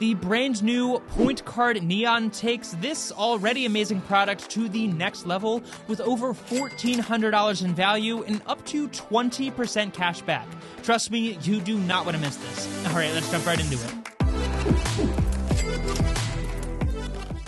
The brand new Point Card Neon takes this already amazing product to the next level with over $1,400 in value and up to 20% cash back. Trust me, you do not want to miss this. All right, let's jump right into it.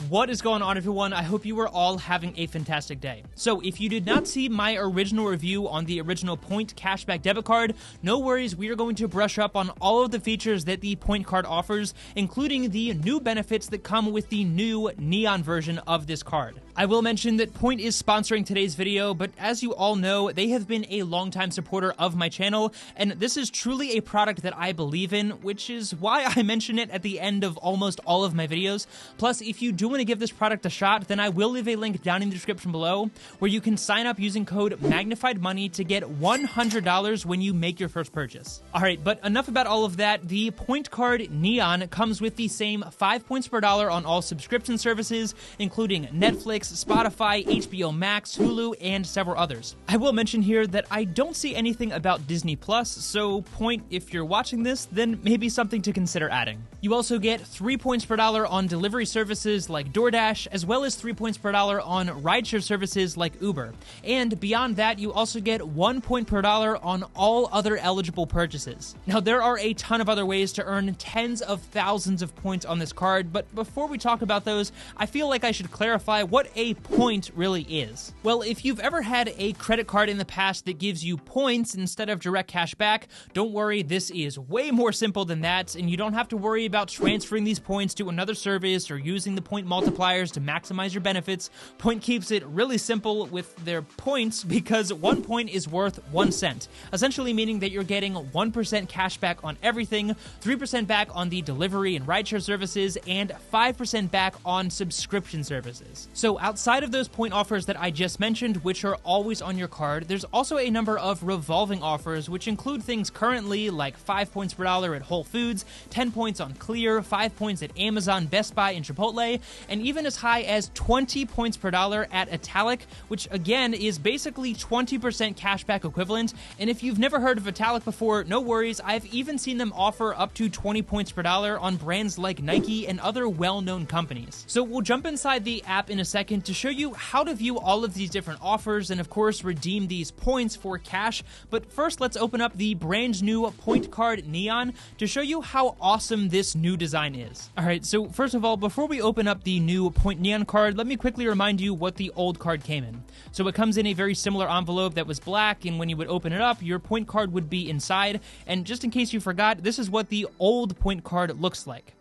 What is going on, everyone? I hope you are all having a fantastic day. So if you did not see my original review on the original Point Cashback debit card, no worries, we are going to brush up on all of the features that the Point card offers, including the new benefits that come with the new Neon version of this card. I will mention that Point is sponsoring today's video, but as you all know, they have been a longtime supporter of my channel, and this is truly a product that I believe in, which is why I mention it at the end of almost all of my videos. Plus, if you do want to give this product a shot, then I will leave a link down in the description below where you can sign up using code MagnifiedMoney to get $100 when you make your first purchase. Alright, but enough about all of that. The Point Card Neon comes with the same 5 points per dollar on all subscription services, including Netflix, Spotify, HBO Max, Hulu, and several others. I will mention here that I don't see anything about Disney Plus, so Point, if you're watching this, then maybe something to consider adding. You also get 3 points per dollar on delivery services like DoorDash, as well as 3 points per dollar on rideshare services like Uber. And beyond that, you also get 1 point per dollar on all other eligible purchases. Now, there are a ton of other ways to earn tens of thousands of points on this card, but before we talk about those, I feel like I should clarify what a point really is. Well, if you've ever had a credit card in the past that gives you points instead of direct cash back, don't worry, this is way more simple than that, and you don't have to worry about transferring these points to another service or using the point multipliers to maximize your benefits. Point keeps it really simple with their points because 1 point is worth 1 cent, essentially meaning that you're getting 1% cash back on everything, 3% back on the delivery and rideshare services, and 5% back on subscription services. So outside of those point offers that I just mentioned, which are always on your card, there's also a number of revolving offers, which include things currently like 5 points per dollar at Whole Foods, 10 points on Clear, 5 points at Amazon, Best Buy, and Chipotle, and even as high as 20 points per dollar at Italic, which again is basically 20% cashback equivalent. And if you've never heard of Italic before, no worries, I've even seen them offer up to 20 points per dollar on brands like Nike and other well-known companies. So we'll jump inside the app in a second to show you how to view all of these different offers and of course redeem these points for cash. But first, let's open up the brand new Point Card Neon to show you how awesome this new design is. Alright, so first of all, before we open up the new Point Neon card, let me quickly remind you what the old card came in. So it comes in a very similar envelope that was black, and when you would open it up, your Point card would be inside. And just in case you forgot, this is what the old Point card looks like.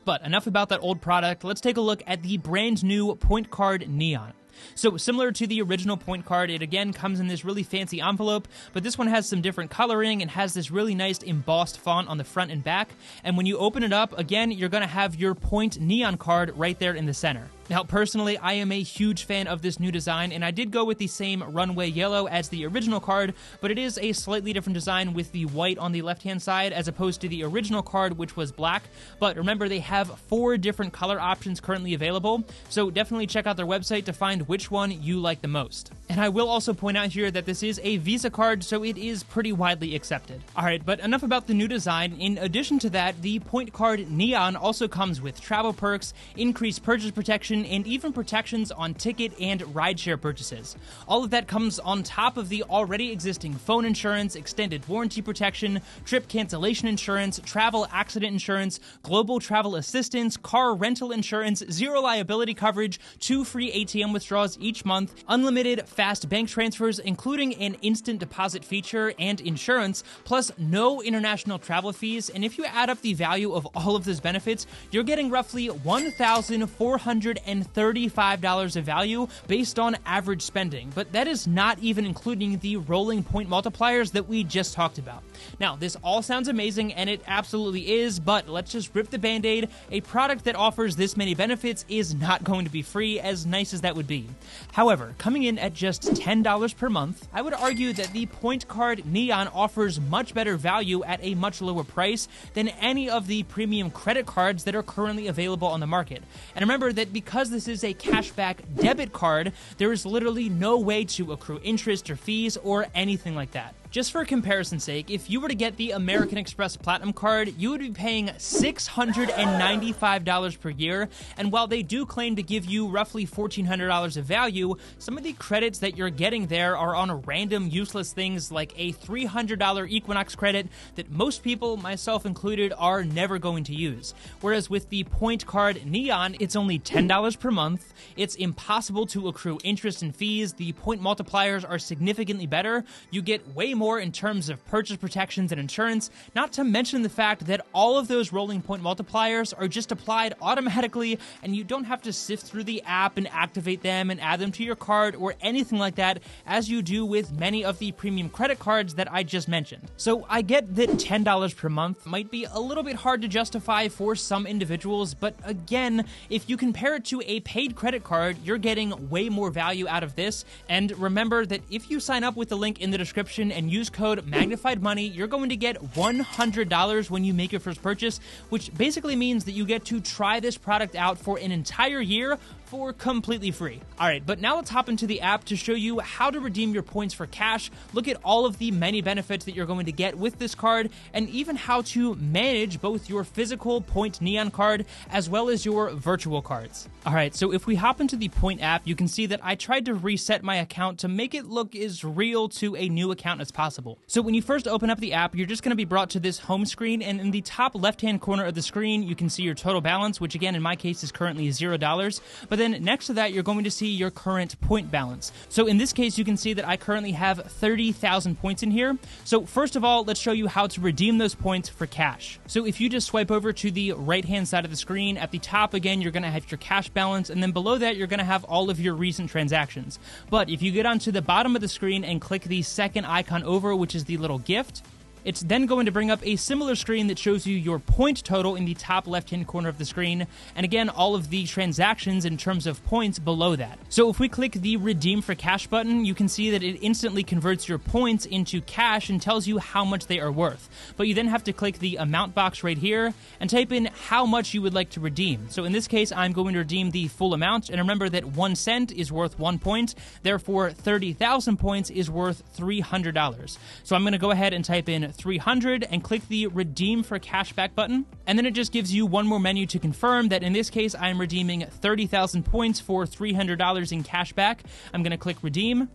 But enough about that old product, let's take a look at the brand new Point Card Neon. So similar to the original Point card, it again comes in this really fancy envelope, but this one has some different coloring and has this really nice embossed font on the front and back. And when you open it up, again, you're going to have your Point Neon card right there in the center. Now, personally, I am a huge fan of this new design, and I did go with the same runway yellow as the original card, but it is a slightly different design with the white on the left-hand side as opposed to the original card, which was black. But remember, they have 4 different color options currently available, so definitely check out their website to find which one you like the most. And I will also point out here that this is a Visa card, so it is pretty widely accepted. Alright, but enough about the new design. In addition to that, the Point Card Neon also comes with travel perks, increased purchase protection, and even protections on ticket and rideshare purchases. All of that comes on top of the already existing phone insurance, extended warranty protection, trip cancellation insurance, travel accident insurance, global travel assistance, car rental insurance, 0 liability coverage, 2 free ATM withdrawals each month, unlimited fast bank transfers, including an instant deposit feature and insurance, plus no international travel fees. And if you add up the value of all of those benefits, you're getting roughly $1,435 of value based on average spending. But that is not even including the rolling point multipliers that we just talked about. Now, this all sounds amazing, and it absolutely is, but let's just rip the band-aid. A product that offers this many benefits is not going to be free, as nice as that would be. However, coming in at just $10 per month, I would argue that the Point Card Neon offers much better value at a much lower price than any of the premium credit cards that are currently available on the market. And remember that because this is a cashback debit card, there is literally no way to accrue interest or fees or anything like that. Just for comparison's sake, if you were to get the American Express Platinum card, you would be paying $695 per year, and while they do claim to give you roughly $1,400 of value, some of the credits that you're getting there are on random useless things like a $300 Equinox credit that most people, myself included, are never going to use. Whereas with the point card Neon, it's only $10 per month, it's impossible to accrue interest and fees, the point multipliers are significantly better, you get way more in terms of purchase protections and insurance, not to mention the fact that all of those rolling point multipliers are just applied automatically and you don't have to sift through the app and activate them and add them to your card or anything like that as you do with many of the premium credit cards that I just mentioned. So I get that $10 per month might be a little bit hard to justify for some individuals, but again, if you compare it to a paid credit card, you're getting way more value out of this. And remember that if you sign up with the link in the description and use code MagnifiedMoney, you're going to get $100 when you make your first purchase, which basically means that you get to try this product out for an entire year for completely free. Alright, but now let's hop into the app to show you how to redeem your points for cash, look at all of the many benefits that you're going to get with this card, and even how to manage both your physical Point Neon card as well as your virtual cards. Alright, so if we hop into the Point app, you can see that I tried to reset my account to make it look as real to a new account as possible. So when you first open up the app, you're just going to be brought to this home screen, and in the top left-hand corner of the screen, you can see your total balance, which again, in my case, is currently $0, but then next to that, you're going to see your current point balance. So in this case, you can see that I currently have 30,000 points in here. So first of all, let's show you how to redeem those points for cash. So if you just swipe over to the right-hand side of the screen, at the top, again, you're going to have your cash balance, and then below that, you're going to have all of your recent transactions. But if you get onto the bottom of the screen and click the second icon over, which is the little gift, it's then going to bring up a similar screen that shows you your point total in the top left-hand corner of the screen, and again, all of the transactions in terms of points below that. So if we click the Redeem for Cash button, you can see that it instantly converts your points into cash and tells you how much they are worth. But you then have to click the amount box right here and type in how much you would like to redeem. So in this case, I'm going to redeem the full amount, and remember that 1 cent is worth 1 point, therefore 30,000 points is worth $300. So I'm going to go ahead and type in 300 and click the Redeem for Cashback button, and then it just gives you one more menu to confirm that in this case I am redeeming 30,000 points for $300 in cashback. I'm going to click Redeem.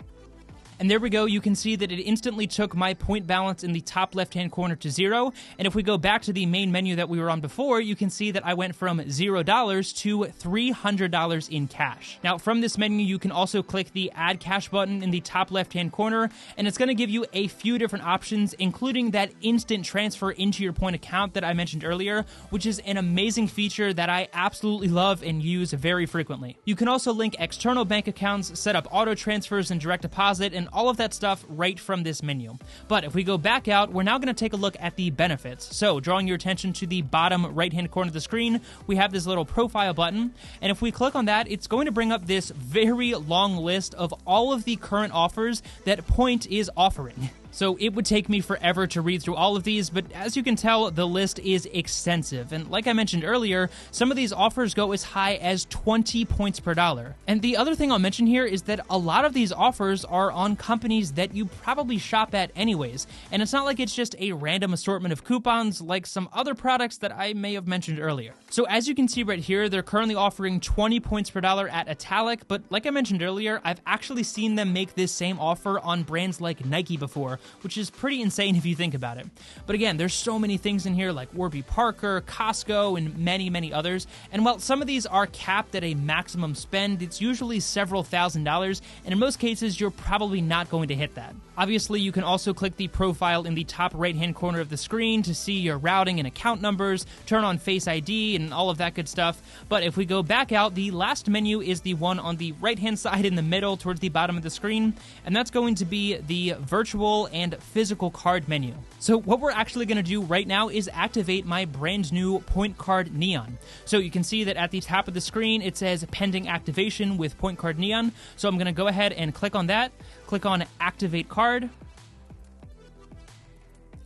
And there we go, you can see that it instantly took my point balance in the top left-hand corner to 0, and if we go back to the main menu that we were on before, you can see that I went from $0 to $300 in cash. Now, from this menu, you can also click the Add Cash button in the top left-hand corner, and it's going to give you a few different options, including that instant transfer into your point account that I mentioned earlier, which is an amazing feature that I absolutely love and use very frequently. You can also link external bank accounts, set up auto transfers and direct deposit, and all of that stuff right from this menu. But if we go back out, we're now going to take a look at the benefits. So drawing your attention to the bottom right-hand corner of the screen, we have this little profile button, and if we click on that, it's going to bring up this very long list of all of the current offers that Point is offering. So it would take me forever to read through all of these, but as you can tell, the list is extensive. And like I mentioned earlier, some of these offers go as high as 20 points per dollar. And the other thing I'll mention here is that a lot of these offers are on companies that you probably shop at anyways. And it's not like it's just a random assortment of coupons like some other products that I may have mentioned earlier. So as you can see right here, they're currently offering 20 points per dollar at Italic, but like I mentioned earlier, I've actually seen them make this same offer on brands like Nike before, which is pretty insane if you think about it. But again, there's so many things in here like Warby Parker, Costco, and many, many others. And while some of these are capped at a maximum spend, it's usually several $1,000s, and in most cases, you're probably not going to hit that. Obviously, you can also click the profile in the top right-hand corner of the screen to see your routing and account numbers, turn on Face ID, and all of that good stuff. But if we go back out, the last menu is the one on the right-hand side in the middle towards the bottom of the screen, and that's going to be the virtual and physical card menu. So what we're actually going to do right now is activate my brand new Point Card Neon. So you can see that at the top of the screen, it says pending activation with Point Card Neon. So I'm going to go ahead and click on that, click on Activate Card.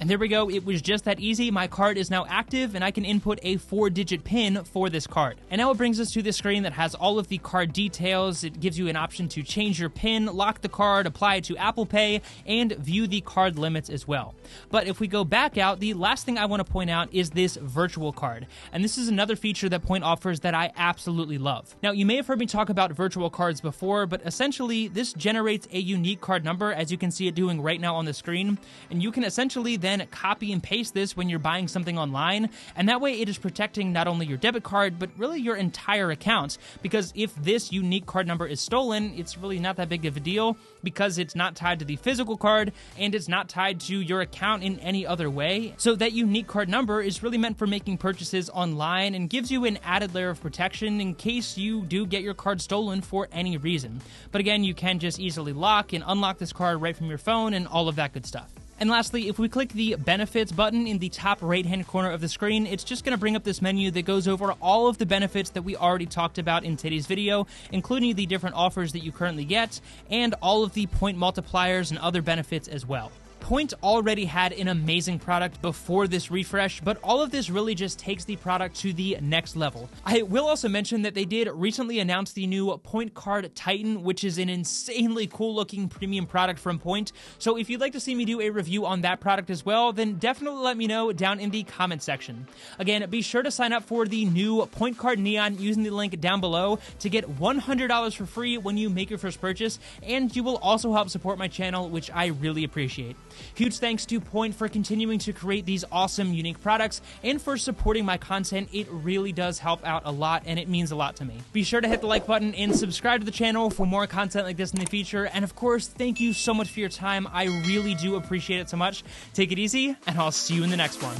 And there we go, it was just that easy. My card is now active and I can input a 4-digit PIN for this card. And now it brings us to the screen that has all of the card details. It gives you an option to change your PIN, lock the card, apply it to Apple Pay, and view the card limits as well. But if we go back out, the last thing I want to point out is this virtual card. And this is another feature that Point offers that I absolutely love. Now, you may have heard me talk about virtual cards before, but essentially this generates a unique card number, as you can see it doing right now on the screen. And you can essentially then copy and paste this when you're buying something online, and that way it is protecting not only your debit card, but really your entire account, because if this unique card number is stolen, it's really not that big of a deal, because it's not tied to the physical card, and it's not tied to your account in any other way. So that unique card number is really meant for making purchases online, and gives you an added layer of protection in case you do get your card stolen for any reason. But again, you can just easily lock and unlock this card right from your phone and all of that good stuff. And lastly, if we click the Benefits button in the top right-hand corner of the screen, it's just going to bring up this menu that goes over all of the benefits that we already talked about in today's video, including the different offers that you currently get, and all of the point multipliers and other benefits as well. Point already had an amazing product before this refresh, but all of this really just takes the product to the next level. I will also mention that they did recently announce the new Point Card Titan, which is an insanely cool looking premium product from Point. So if you'd like to see me do a review on that product as well, then definitely let me know down in the comment section. Again, be sure to sign up for the new Point Card Neon using the link down below to get $100 for free when you make your first purchase, and you will also help support my channel, which I really appreciate. Huge thanks to Point for continuing to create these awesome, unique products, and for supporting my content. It really does help out a lot, and it means a lot to me. Be sure to hit the like button and subscribe to the channel for more content like this in the future. And of course, thank you so much for your time. I really do appreciate it so much. Take it easy, and I'll see you in the next one.